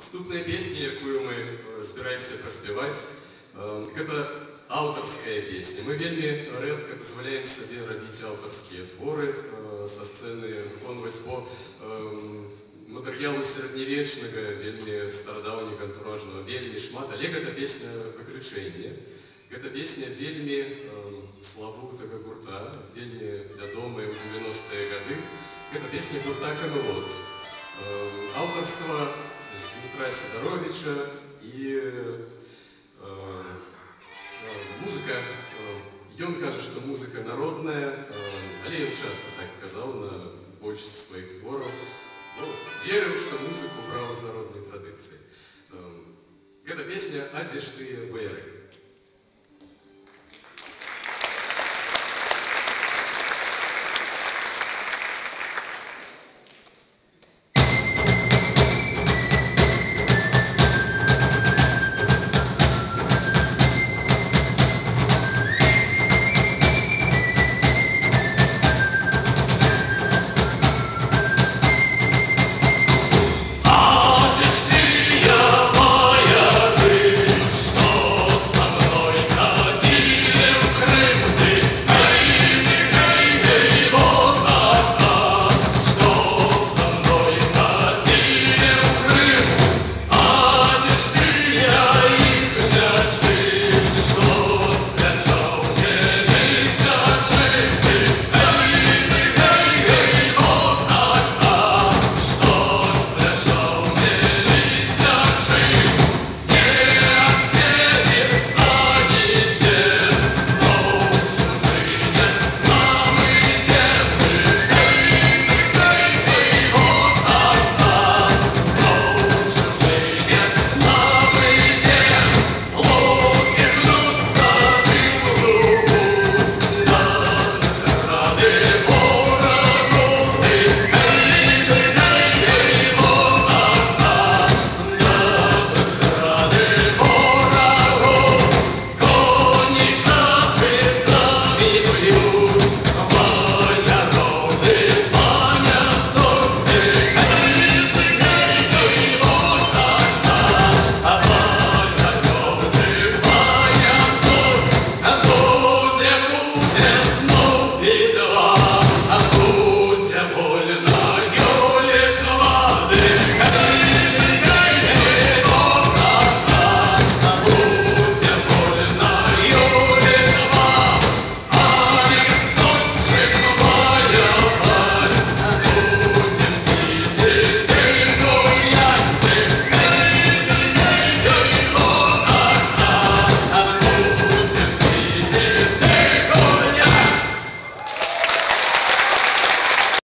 Наступная песня, якую мы збираемся праспяваць, это аўтарская песня. Мы вельмі рэдка дазваляем сабе рабіць аўтарскія творы са сцэны, выконваць по матэрыялу сярэднявечнага, вельмі старадаўняга антуражнага, вельмі шмат, але гэта песня выключэнне. Гэта песня вельмі славутага гурта, вельмі вядомая ў 90-е гады. Гэта песня гурта «Камелот». Аўтарства Дмітра Сідаровича і музыка, ён кажа, што музыка народная, але ён часта так казаў на большасці сваіх твораў. Верыў, што музыку браў з народнай традыцыі. Гэта песня «А дзе ж тыя баяры».